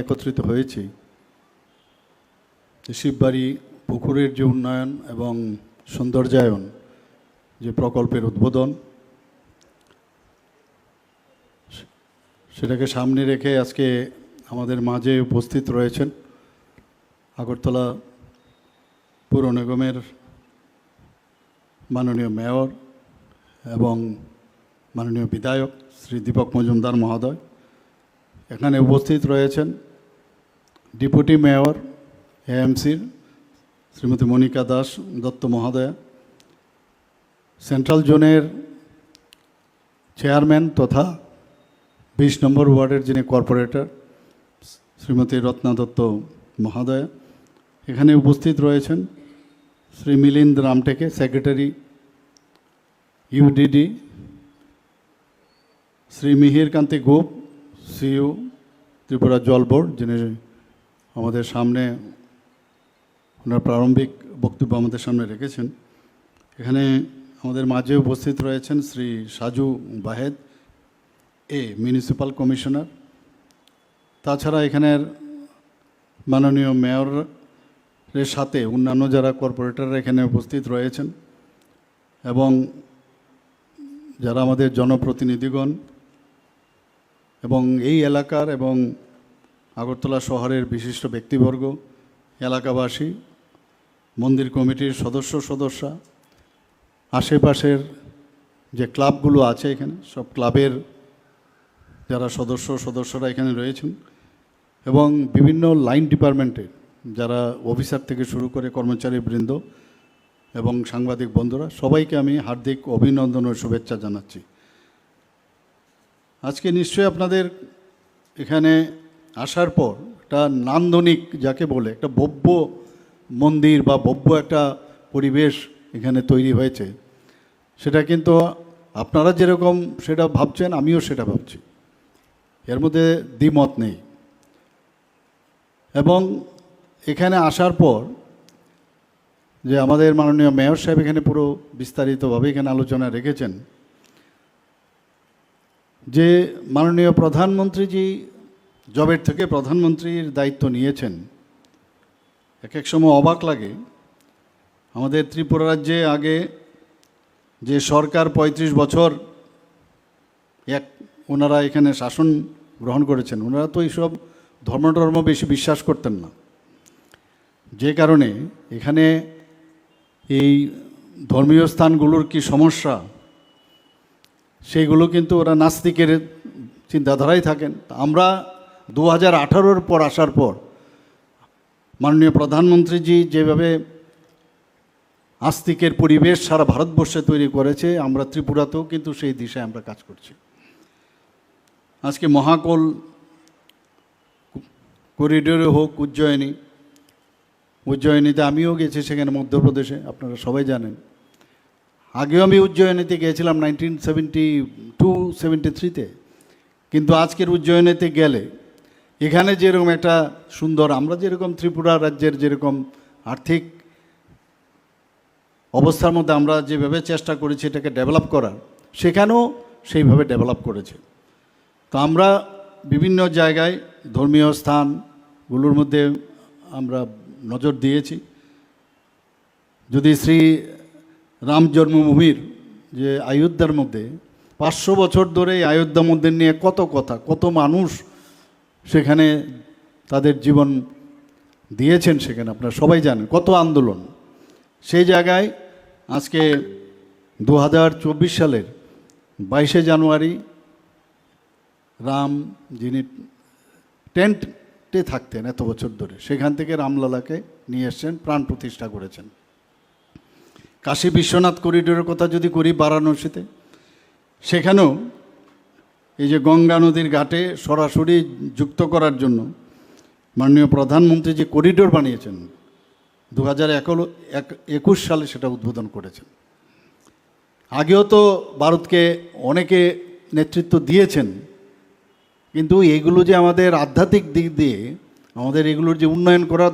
একত্রিত হয়েছি শিববাড়ি পুকুরের যে উন্নয়ন এবং সৌন্দর্যায়ন যে প্রকল্পের উদ্বোধন, সেটাকে সামনে রেখে আজকে আমাদের মাঝে উপস্থিত রয়েছেন আগরতলা পৌর নিগমের মাননীয় মেয়র এবং মাননীয় বিধায়ক শ্রী দীপক মজুমদার মহোদয়। এখানে উপস্থিত রয়েছেন ডেপুটি মেয়র এএমসির শ্রীমতী মনিকা দাস দত্ত মহোদয়া, সেন্ট্রাল জোনের চেয়ারম্যান তথা 20 নম্বর ওয়ার্ডের যিনি কর্পোরেটর শ্রীমতী রত্না দত্ত মহোদয়া। এখানে উপস্থিত রয়েছেন Shri Milind Ramteke, secretary UDD, Shri Mihir Kanti Gop, CEO Tripura Jal board, যিনি আমাদের সামনে ওনার প্রারম্ভিক বক্তব্য আমাদের সামনে রেখেছেন। এখানে আমাদের মাঝে উপস্থিত রয়েছেন শ্রী সাজু বাহেদ, মিউনিসিপ্যাল কমিশনার। তাছাড়া এখানের মাননীয় মেয়রের সাথে অন্যান্য যারা কর্পোরেটররা এখানে উপস্থিত রয়েছেন এবং যারা আমাদের জনপ্রতিনিধিগণ এবং এই এলাকার এবং আগরতলা শহরের বিশিষ্ট ব্যক্তিবর্গ, এলাকাবাসী, মন্দির কমিটির সদস্যা, আশেপাশের যে ক্লাবগুলো আছে এখানে সব ক্লাবের যারা সদস্যরা এখানে রয়েছেন এবং বিভিন্ন লাইন ডিপার্টমেন্টের যারা অফিসার থেকে শুরু করে কর্মচারীবৃন্দ এবং সাংবাদিক বন্ধুরা, সবাইকে আমি হার্দিক অভিনন্দন ও শুভেচ্ছা জানাচ্ছি। আজকে নিশ্চয়ই আপনাদের এখানে আসার পর একটা নান্দনিক যাকে বলে একটা ভব্য মন্দির বা ভব্য একটা পরিবেশ এখানে তৈরি হয়েছে। সেটা কিন্তু আপনারা যেরকম সেটা ভাবছেন, আমিও সেটা ভাবছি, এর মধ্যে দ্বিমত নেই। এবং এখানে আসার পর যে আমাদের মাননীয় মেয়র সাহেব এখানে পুরো বিস্তারিতভাবে এখানে আলোচনা রেখেছেন, যে মাননীয় প্রধানমন্ত্রীজি জবের থেকে প্রধানমন্ত্রীর দায়িত্ব নিয়েছেন, এক সময় অবাক লাগে। আমাদের ত্রিপুরা রাজ্যে আগে যে সরকার 35 বছর ওনারা এখানে শাসন গ্রহণ করেছেন, ওনারা তো এইসব ধর্ম বেশি বিশ্বাস করতেন না, যে কারণে এখানে এই ধর্মীয় স্থানগুলোর কি সমস্যা সেইগুলো কিন্তু ওরা নাস্তিকের চিন্তাধারায় থাকেন। আমরা 2018-র পর আসার পর মাননীয় প্রধানমন্ত্রীজি যেভাবে আস্তিকের পরিবেশ সারা ভারতবর্ষে তৈরি করেছে, আমরা ত্রিপুরাতেও কিন্তু সেই দিশায় আমরা কাজ করছি। আজকে মহাকোল করিডোরে হোক, উজ্জয়িনীতে আমিও গেছি, সেখানে মধ্যপ্রদেশে, আপনারা সবাই জানেন। আগেও আমি উজ্জয়িনীতে গিয়েছিলাম 1972-73-তে, কিন্তু আজকের উজ্জয়িনীতে গেলে এখানে যেরকম একটা সুন্দর, আমরা যেরকম ত্রিপুরা রাজ্যের যেরকম আর্থিক অবস্থার মধ্যে আমরা যেভাবে চেষ্টা করেছি এটাকে ডেভেলপ করার, সেখানেও সেইভাবে ডেভেলপ করেছে। তো আমরা বিভিন্ন জায়গায় ধর্মীয় স্থানগুলোর মধ্যে আমরা নজর দিয়েছি। যদি শ্রী রাম জন্মভূমির যে অযোধ্যার মধ্যে 500 বছর ধরে এই অযোধ্যা মন্দির নিয়ে কত কথা, কত মানুষ সেখানে তাদের জীবন দিয়েছেন, সেখানে আপনারা সবাই জানেন কত আন্দোলন। সেই জায়গায় আজকে 2024 সালের 22শে জানুয়ারি রাম, যিনি টেন্টে থাকতেন এত বছর ধরে, সেখান থেকে রামলালাকে নিয়ে এসছেন, প্রাণ প্রতিষ্ঠা করেছেন। কাশী বিশ্বনাথ করিডোরের কথা যদি করি, বারাণসীতে, সেখানেও এই যে গঙ্গা নদীর ঘাটে সরাসরি যুক্ত করার জন্য মাননীয় প্রধানমন্ত্রী যে করিডোর বানিয়েছেন 2021 সালে সেটা উদ্বোধন করেছেন। আগেও তো ভারতকে অনেকে নেতৃত্ব দিয়েছেন, কিন্তু এইগুলো যে আমাদের আধ্যাত্মিক দিক দিয়ে আমাদের এগুলোর যে উন্নয়ন করার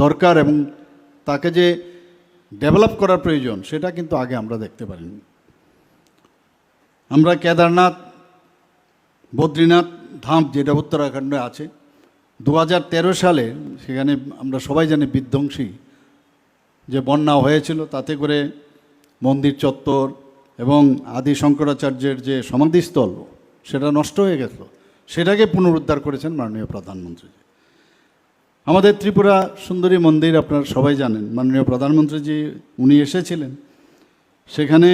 দরকার এবং তাকে যে ডেভেলপ করার প্রয়োজন, সেটা কিন্তু আগে আমরা দেখতে পারিনি। আমরা কেদারনাথ, বদ্রীনাথ ধাম যেটা উত্তরাখণ্ডে আছে, 2013 সালে সেখানে আমরা সবাই জানি বিধ্বংসী যে বন্যা হয়েছিল, তাতে করে মন্দির চত্বর এবং আদি শঙ্করাচার্যের যে সমাধিস্থল সেটা নষ্ট হয়ে গেছিল, সেটাকে পুনরুদ্ধার করেছেন মাননীয় প্রধানমন্ত্রী। আমাদের ত্রিপুরা সুন্দরী মন্দির আপনারা সবাই জানেন, মাননীয় প্রধানমন্ত্রীজি উনি এসেছিলেন, সেখানে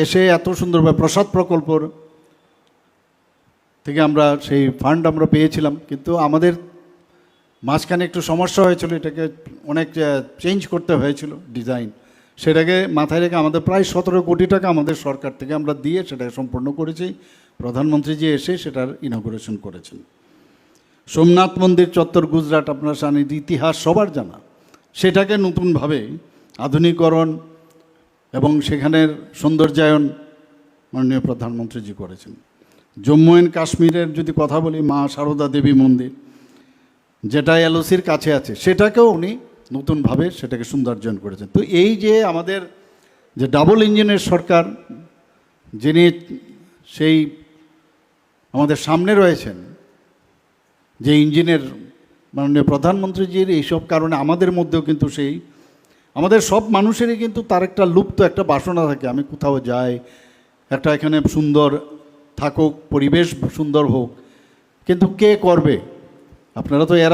এসে এত সুন্দরভাবে প্রসাদ প্রকল্পর থেকে আমরা সেই ফান্ড আমরা পেয়েছিলাম, কিন্তু আমাদের মাঝখানে একটু সমস্যা হয়েছিল, এটাকে অনেক চেঞ্জ করতে হয়েছিল ডিজাইন, সেটাকে মাথায় রেখে আমাদের প্রায় 17 কোটি টাকা আমাদের সরকার থেকে আমরা দিয়ে সেটাকে সম্পূর্ণ করেছি। প্রধানমন্ত্রীজি এসে সেটার ইনঅগুরেশন করেছেন। সোমনাথ মন্দির চত্বর গুজরাট আপনার জানেন, ইতিহাস সবার জানা, সেটাকে নতুনভাবে আধুনিকরণ এবং সেখানের সৌন্দর্যায়ন মাননীয় প্রধানমন্ত্রীজি করেছেন। জম্মু অ্যান্ড কাশ্মীরের যদি কথা বলি, মা সারদা দেবী মন্দির যেটা এলওসির কাছে আছে, সেটাকেও উনি নতুনভাবে সেটাকে সৌন্দর্যায়ন করেছেন। তো এই যে আমাদের যে ডাবল ইঞ্জিনের সরকার, যিনি সেই আমাদের সামনে রয়েছেন, যে ইঞ্জিনের মাননীয় প্রধানমন্ত্রীজির এইসব কারণে আমাদের মধ্যেও কিন্তু সেই আমাদের সব মানুষেরই কিন্তু তার একটা লুপ্ত একটা বাসনা থাকে, আমি কোথাও যাই, একটা এখানে সুন্দর থাকুক, পরিবেশ সুন্দর হোক, কিন্তু কে করবে? আপনারা তো এর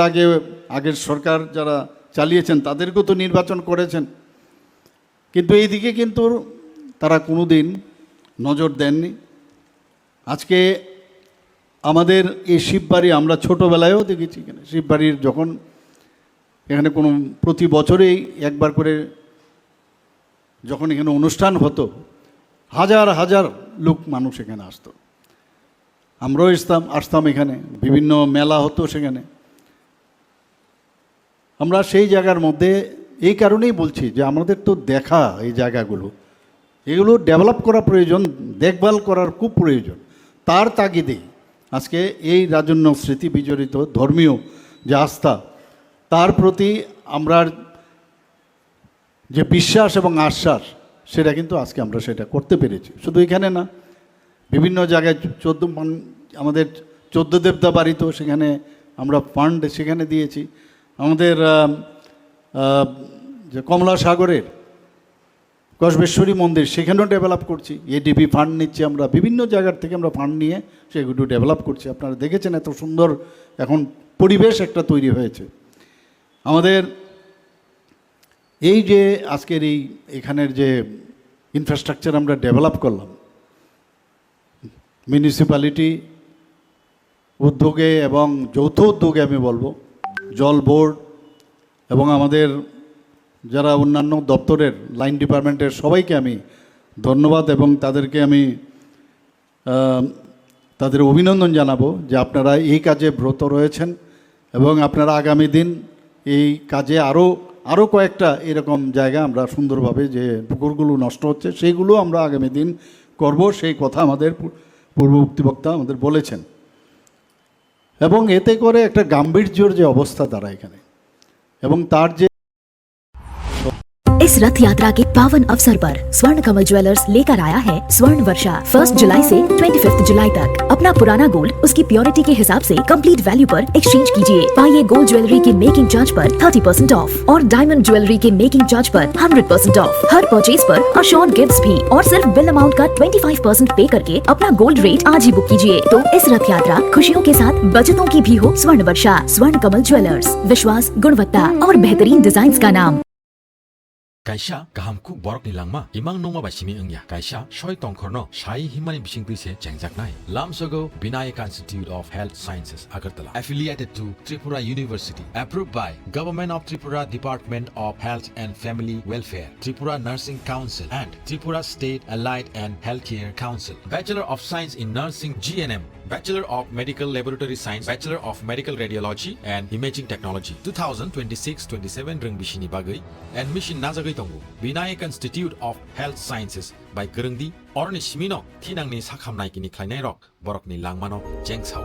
আগের সরকার যারা চালিয়েছেন তাদেরকেও তো নির্বাচন করেছেন, কিন্তু এই দিকে কিন্তু তারা কোনো দিন নজর দেননি। আজকে আমাদের এই শিববাড়ি আমরা ছোটোবেলায়ও দেখেছি, এখানে শিববাড়ির যখন এখানে কোনো প্রতি বছরেই একবার করে যখন এখানে অনুষ্ঠান হতো, হাজার হাজার লোক মানুষ এখানে আসতো, আমরাও আসতাম এখানে, বিভিন্ন মেলা হতো সেখানে। আমরা সেই জায়গার মধ্যে এই কারণেই বলছি যে আমাদের তো দেখা এই জায়গাগুলো, এগুলো ডেভেলপ করা প্রয়োজন, দেখভাল করার খুব প্রয়োজন। তার তাগিদে আজকে এই রাজন্য স্মৃতি বিজড়িত ধর্মীয় যে আস্থা, তার প্রতি আমরা যে বিশ্বাস এবং আশ্বাস, সেটা কিন্তু আজকে আমরা সেটা করতে পেরেছি। শুধু এখানে না, বিভিন্ন জায়গায় আমাদের 14 দেবতা বাড়িতেও সেখানে আমরা ফান্ড সেখানে দিয়েছি। আমাদের যে কমলা সাগরের কসবেশ্বরী মন্দির, সেখানেও ডেভেলপ করছি, এডিবি ফান্ড নিচ্ছি আমরা, বিভিন্ন জায়গার থেকে আমরা ফান্ড নিয়ে সেগুলো ডেভেলপ করছি। আপনারা দেখেছেন এত সুন্দর এখন পরিবেশ একটা তৈরি হয়েছে। আমাদের এই যে আজকের এখানের যে ইনফ্রাস্ট্রাকচার আমরা ডেভেলপ করলাম, মিউনিসিপ্যালিটি উদ্যোগে এবং যৌথ উদ্যোগে আমি বলবো, জল বোর্ড এবং আমাদের যারা অন্যান্য দপ্তরের লাইন ডিপার্টমেন্টের সবাইকে আমি ধন্যবাদ এবং তাদেরকে আমি তাদের অভিনন্দন জানাবো যে আপনারা এই কাজে ব্রত রয়েছেন এবং আপনারা আগামী দিন এই কাজে আরও কয়েকটা এরকম জায়গা আমরা সুন্দরভাবে যে পুকুরগুলো নষ্ট হচ্ছে সেইগুলো আমরা আগামী দিন করব, সেই কথা আমাদের পূর্ববর্তী বক্তা আমাদের বলেছেন। এবং এতে করে একটা গাম্ভীর্যর যে অবস্থা তারা এখানে এবং তার যে इस रथ यात्रा के पावन अवसर पर स्वर्ण कमल ज्वेलर्स लेकर आया है स्वर्ण वर्षा 1 जुलाई से 25 जुलाई तक। अपना पुराना गोल्ड उसकी प्योरिटी के हिसाब से कंप्लीट वैल्यू पर एक्सचेंज कीजिए। पाइए गोल्ड ज्वेलरी के मेकिंग चार्ज पर 30% ऑफ और डायमंड ज्वेलरी के मेकिंग चार्ज पर 100% ऑफ। हर परचेज पर अशोर्ड गिफ्ट्स भी और सिर्फ बिल अमाउंट का 25% पे करके अपना गोल्ड रेट आज ही बुक कीजिए। तो इस रथ यात्रा खुशियों के साथ बचतों की भी हो। स्वर्ण वर्षा स्वर्ण कमल ज्वेलर्स, विश्वास, गुणवत्ता और बेहतरीन डिजाइन का नाम। Kaisa gahamku borok ni langma imang nongma ba simi engya kaisa soi tongkhorno sai himani bising tuise chengjaknai lamsogo Vinayaka Institute of Health Sciences Agartala affiliated to Tripura University, approved by Government of Tripura Department of Health and Family Welfare, Tripura Nursing Council and Tripura State Allied and Healthcare Council. Bachelor of Science in Nursing GNM, Bachelor of Medical Laboratory Science, Bachelor of Medical Radiology and Imaging Technology 2026-27 reng bishini bagai admission najagai tongo Vinayaka Institute of Health Sciences by Gerengdi orni simino thinangni sakhamnai kini khlainai rok borokni langmano jengsao।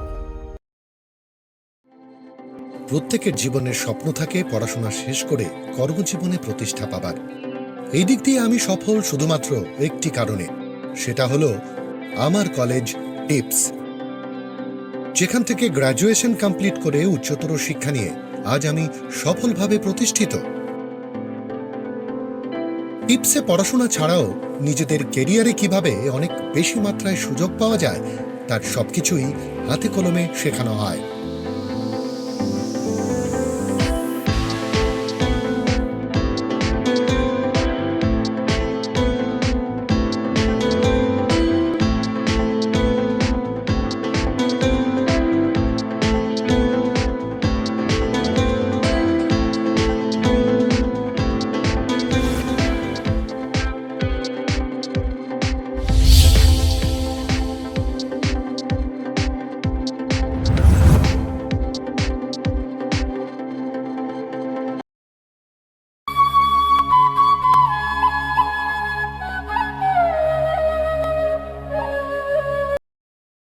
প্রত্যেকের জীবনের স্বপ্ন থাকে পড়াশোনা শেষ করে কর্মজীবনে প্রতিষ্ঠা পাবার। এই দিক দিয়ে আমি সফল শুধুমাত্র একটি কারণে, সেটা হলো আমার কলেজ টিপস। যেখান থেকে গ্র্যাজুয়েশন কমপ্লিট করে উচ্চতর শিক্ষা নিয়ে আজ আমি সফলভাবে প্রতিষ্ঠিত। টিপসে পড়াশোনা ছাড়াও নিজেদের কেরিয়ারে কিভাবে অনেক বেশি মাত্রায় সুযোগ পাওয়া যায় তার সবকিছুই হাতে কলমে শেখানো হয়।